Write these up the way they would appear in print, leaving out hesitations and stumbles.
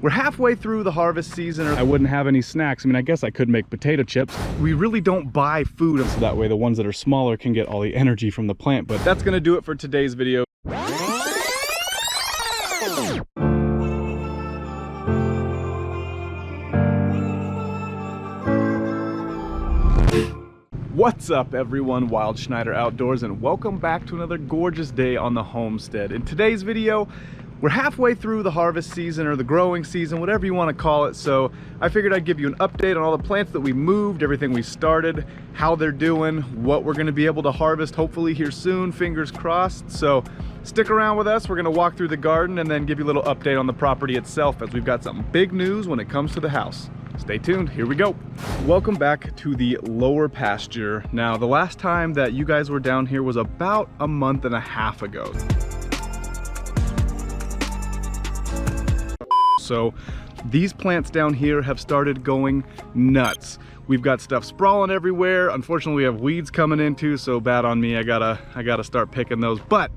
We're halfway through the harvest season. I wouldn't have any snacks. I mean, I guess I could make potato chips. We really don't buy food, so that way the ones that are smaller can get all the energy from the plant. But that's gonna do it for today's video. What's up everyone, Wild Schneider Outdoors, and welcome back to another gorgeous day on the homestead. In today's video, we're halfway through the harvest season or the growing season, whatever you want to call it. So I figured I'd give you an update on all the plants that we moved, everything we started, how they're doing, what we're going to be able to harvest hopefully here soon, fingers crossed. So stick around with us. We're going to walk through the garden and then give you a little update on the property itself, as we've got some big news when it comes to the house. Stay tuned, here we go. Welcome back to the lower pasture. Now, the last time that you guys were down here was about a month and a half ago. So these plants down here have started going nuts. We've got stuff sprawling everywhere. Unfortunately, we have weeds coming in too, so bad on me. I gotta start picking those. But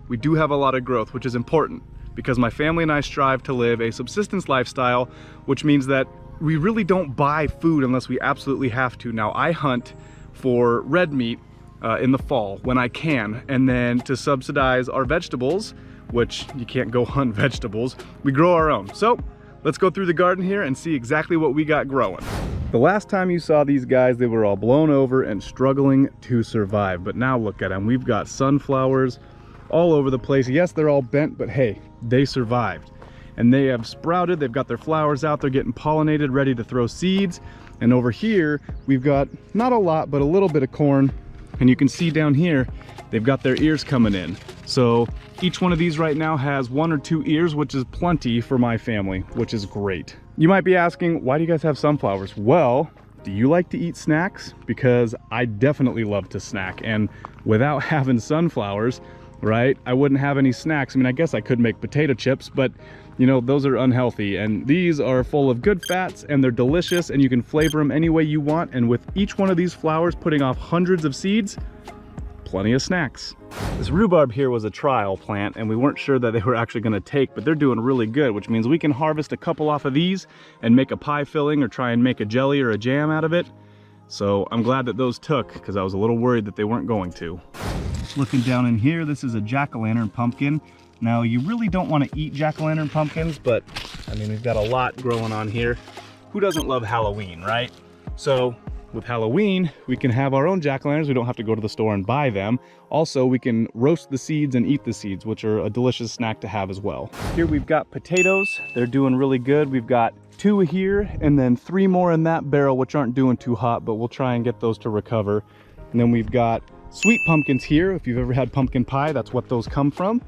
we do have a lot of growth, which is important because my family and I strive to live a subsistence lifestyle, which means that we really don't buy food unless we absolutely have to. Now, I hunt for red meat in the fall when I can, and then to subsidize our vegetables, which you can't go hunt vegetables, we grow our own. So let's go through the garden here and see exactly what we got growing. The last time you saw these guys, they were all blown over and struggling to survive, but now look at them. We've got sunflowers all over the place. Yes, they're all bent, but hey, they survived. And they have sprouted, they've got their flowers out, they're getting pollinated, ready to throw seeds. And over here, we've got not a lot, but a little bit of corn. And you can see down here, they've got their ears coming in. So each one of these right now has 1 or 2 ears, which is plenty for my family, which is great. You might be asking, why do you guys have sunflowers? Well, do you like to eat snacks? Because I definitely love to snack. And without having sunflowers, right, I wouldn't have any snacks. I mean, I guess I could make potato chips, but you know, those are unhealthy, and these are full of good fats and they're delicious, and you can flavor them any way you want. And with each one of these flowers putting off hundreds of seeds, plenty of snacks. This rhubarb here was a trial plant and we weren't sure that they were actually going to take, but they're doing really good, which means we can harvest a couple off of these and make a pie filling or try and make a jelly or a jam out of it. So I'm glad that those took, because I was a little worried that they weren't going to. Looking down in here, this is a jack-o'-lantern pumpkin. Now, you really don't want to eat jack-o'-lantern pumpkins, but I mean, we've got a lot growing on here. Who doesn't love Halloween, right? So with Halloween, we can have our own jack-o'-lanterns. We don't have to go to the store and buy them. Also, we can roast the seeds and eat the seeds, which are a delicious snack to have as well. Here we've got potatoes. They're doing really good. We've got 2 here and then 3 more in that barrel, which aren't doing too hot, but we'll try and get those to recover. And then we've got sweet pumpkins here. If you've ever had pumpkin pie, that's what those come from.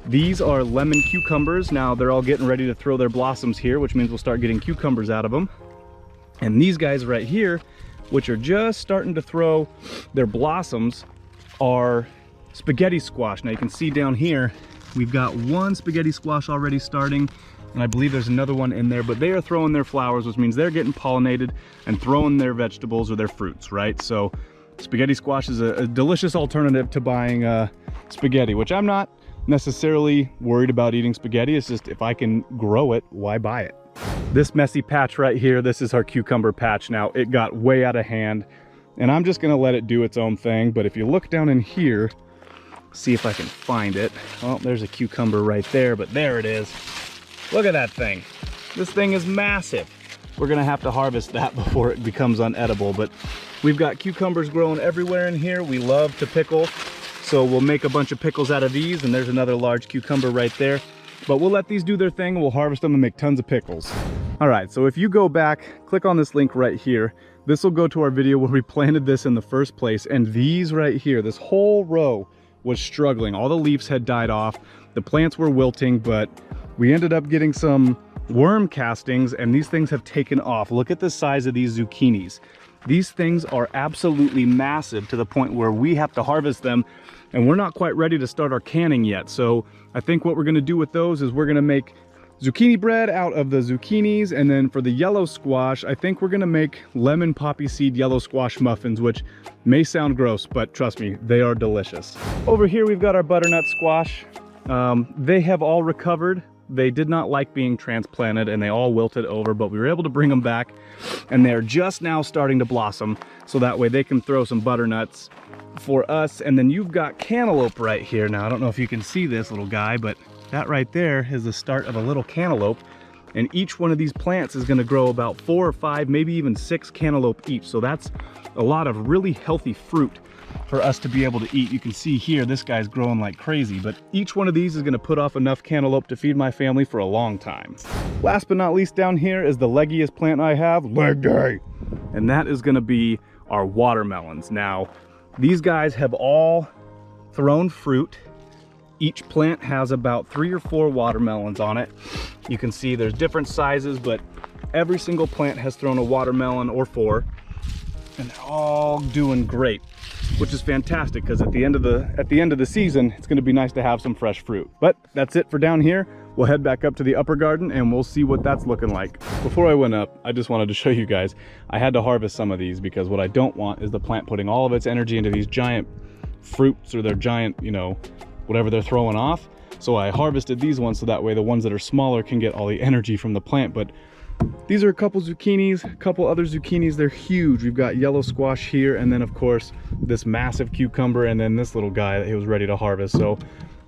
These are lemon cucumbers. Now they're all getting ready to throw their blossoms here, which means we'll start getting cucumbers out of them. And these guys right here, which are just starting to throw their blossoms, are spaghetti squash. Now you can see down here, we've got 1 spaghetti squash already starting, and I believe there's another one in there, but they are throwing their flowers, which means they're getting pollinated and throwing their vegetables or their fruits, right? So spaghetti squash is a delicious alternative to buying spaghetti, which I'm not necessarily worried about eating spaghetti. It's just, if I can grow it, why buy it? This messy patch right here, this is our cucumber patch. Now, it got way out of hand, and I'm just gonna let it do its own thing. But if you look down in here, see if I can find it. Oh, there's a cucumber right there, but there it is. Look at that thing. This thing is massive. We're gonna have to harvest that before it becomes unedible, but we've got cucumbers growing everywhere in here. We love to pickle, so we'll make a bunch of pickles out of these, and there's another large cucumber right there. But we'll let these do their thing, we'll harvest them and make tons of pickles. All right, so if you go back, click on this link right here. This will go to our video where we planted this in the first place, and these right here, this whole row was struggling. All the leaves had died off, the plants were wilting, but we ended up getting some worm castings, and these things have taken off. Look at the size of these zucchinis. These things are absolutely massive, to the point where we have to harvest them, and we're not quite ready to start our canning yet. So I think what we're gonna do with those is we're gonna make zucchini bread out of the zucchinis, and then for the yellow squash, I think we're gonna make lemon poppy seed yellow squash muffins, which may sound gross, but trust me, they are delicious. Over here we've got our butternut squash. They have all recovered. they did not like being transplanted and they all wilted over, but we were able to bring them back and they're just now starting to blossom. So that way they can throw some butternuts for us. And then you've got cantaloupe right here. Now, I don't know if you can see this little guy, but that right there is the start of a little cantaloupe. And each one of these plants is gonna grow about 4 or 5, maybe even 6 cantaloupe each. So that's a lot of really healthy fruit for us to be able to eat. You can see here, this guy's growing like crazy, but each one of these is gonna put off enough cantaloupe to feed my family for a long time. Last but not least down here is the leggiest plant I have, leg day. And that is gonna be our watermelons. Now, these guys have all thrown fruit. Each plant has about 3 or 4 watermelons on it. You can see there's different sizes, but every single plant has thrown a watermelon or 4, and they're all doing great, which is fantastic because at the end of the season, it's going to be nice to have some fresh fruit. But that's it for down here. We'll head back up to the upper garden and we'll see what that's looking like. Before I went up, I just wanted to show you guys, I had to harvest some of these because what I don't want is the plant putting all of its energy into these giant fruits or their giant, you know, whatever they're throwing off. So I harvested these ones so that way the ones that are smaller can get all the energy from the plant. But these are a couple zucchinis, a couple other zucchinis. They're huge. We've got yellow squash here, and then of course this massive cucumber, and then this little guy that he was ready to harvest. So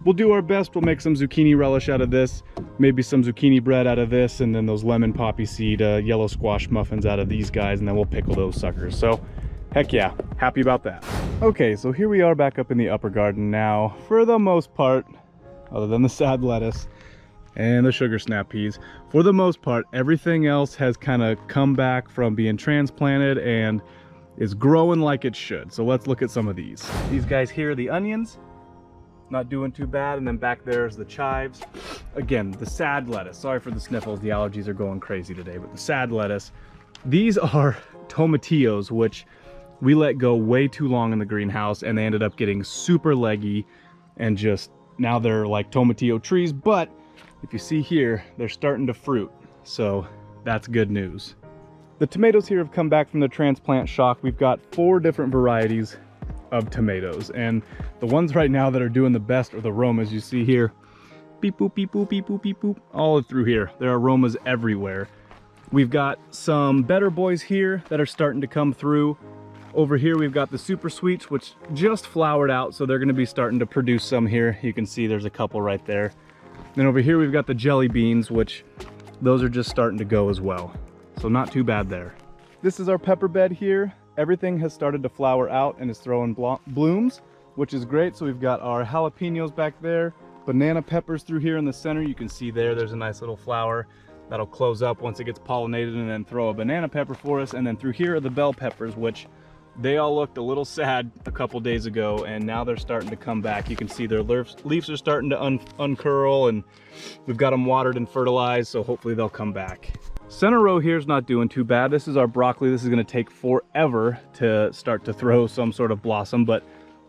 we'll do our best. We'll make some zucchini relish out of this, maybe some zucchini bread out of this, and then those lemon poppy seed yellow squash muffins out of these guys, and then we'll pickle those suckers. So heck yeah, happy about that. Okay, so here we are back up in the upper garden now. For the most part, other than the sad lettuce and the sugar snap peas, for the most part, everything else has kind of come back from being transplanted and is growing like it should. So let's look at some of these. These guys here are the onions, not doing too bad. And then back there's the chives. Again, the sad lettuce. Sorry for the sniffles, the allergies are going crazy today, but the sad lettuce. These are tomatillos, which we let go way too long in the greenhouse and they ended up getting super leggy and just now they're like tomatillo trees. But if you see here, they're starting to fruit, so that's good news. The tomatoes here have come back from the transplant shock. We've got 4 different varieties of tomatoes, and the ones right now that are doing the best are the aromas. You see here, beep boop beep boop beep boop beep boop, all through here. There are aromas everywhere. We've got some better boys here that are starting to come through. Over here we've got the super sweets, which just flowered out, so they're going to be starting to produce some here. You can see there's a couple right there. Then over here we've got the jelly beans, which those are just starting to go as well, so not too bad there. This is our pepper bed here. Everything has started to flower out and is throwing blooms, which is great. So we've got our jalapenos back there, banana peppers through here in the center. You can see there's a nice little flower that'll close up once it gets pollinated and then throw a banana pepper for us. And then through here are the bell peppers, which they all looked a little sad a couple days ago, and now they're starting to come back. You can see their leaves are starting to uncurl, and we've got them watered and fertilized, so hopefully they'll come back. Center row here is not doing too bad. This is our broccoli. This is going to take forever to start to throw some sort of blossom, but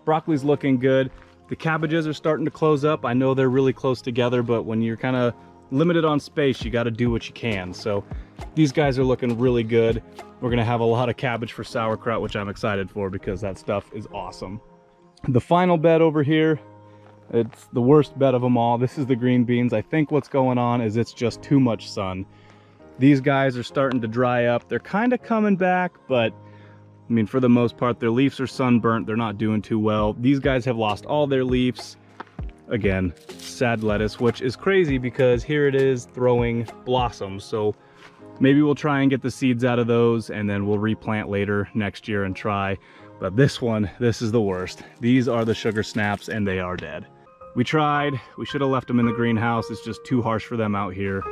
broccoli's looking good. The cabbages are starting to close up. I know they're really close together, but when you're kind of limited on space, you got to do what you can. So these guys are looking really good. We're gonna have a lot of cabbage for sauerkraut, which I'm excited for because that stuff is awesome. The final bed over here, it's the worst bed of them all. This is the green beans. I think what's going on is it's just too much sun. These guys are starting to dry up. They're kind of coming back, but I mean, for the most part, their leaves are sunburnt. They're not doing too well. These guys have lost all their leaves. Again, sad lettuce, which is crazy because here it is throwing blossoms. So maybe we'll try and get the seeds out of those and then we'll replant later next year and try. But this is the worst. These are the sugar snaps and they are dead. We tried. We should have left them in the greenhouse. It's just too harsh for them out here.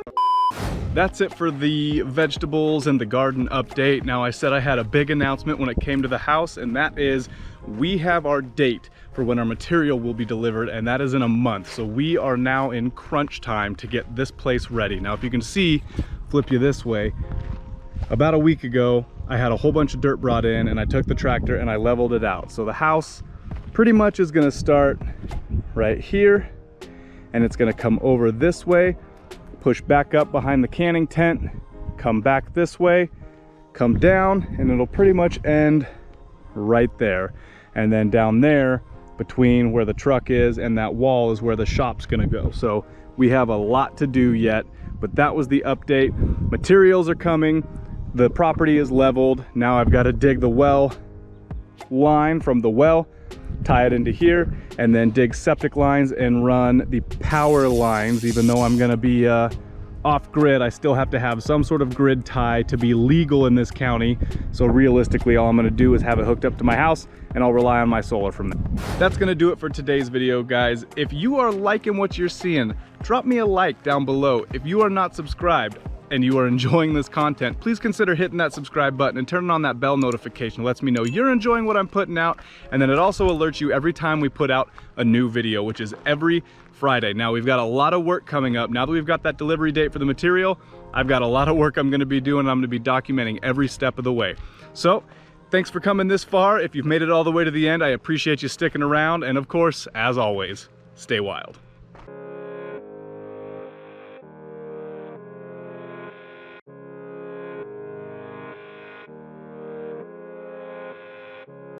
That's it for the vegetables and the garden update. Now, I said I had a big announcement when it came to the house, and that is we have our date for when our material will be delivered, and that is in a month. So we are now in crunch time to get this place ready. Now, if you can see, flip you this way, about a week ago, I had a whole bunch of dirt brought in and I took the tractor and I leveled it out. So the house pretty much is gonna start right here and it's gonna come over this way, push back up behind the canning tent, come back this way, come down, and it'll pretty much end right there. And then down there, between where the truck is and that wall is where the shop's gonna go. So We have a lot to do yet, but that was the update. Materials are coming. The property is leveled. Now I've got to dig the well line from the well, tie it into here, and then dig septic lines and run the power lines. Even though I'm gonna be off grid, I still have to have some sort of grid tie to be legal in this county. So realistically, all I'm gonna do is have it hooked up to my house, and I'll rely on my solar from there. That's gonna do it for today's video, guys. If you are liking what you're seeing, drop me a like down below. If you are not subscribed and you are enjoying this content, please consider hitting that subscribe button and turning on that bell notification. It lets me know you're enjoying what I'm putting out, and then it also alerts you every time we put out a new video, which is every Friday. Now we've got a lot of work coming up. Now that we've got that delivery date for the material, I've got a lot of work I'm gonna be doing. I'm gonna be documenting every step of the way. So thanks for coming this far. If you've made it all the way to the end, I appreciate you sticking around. And of course, as always, stay wild.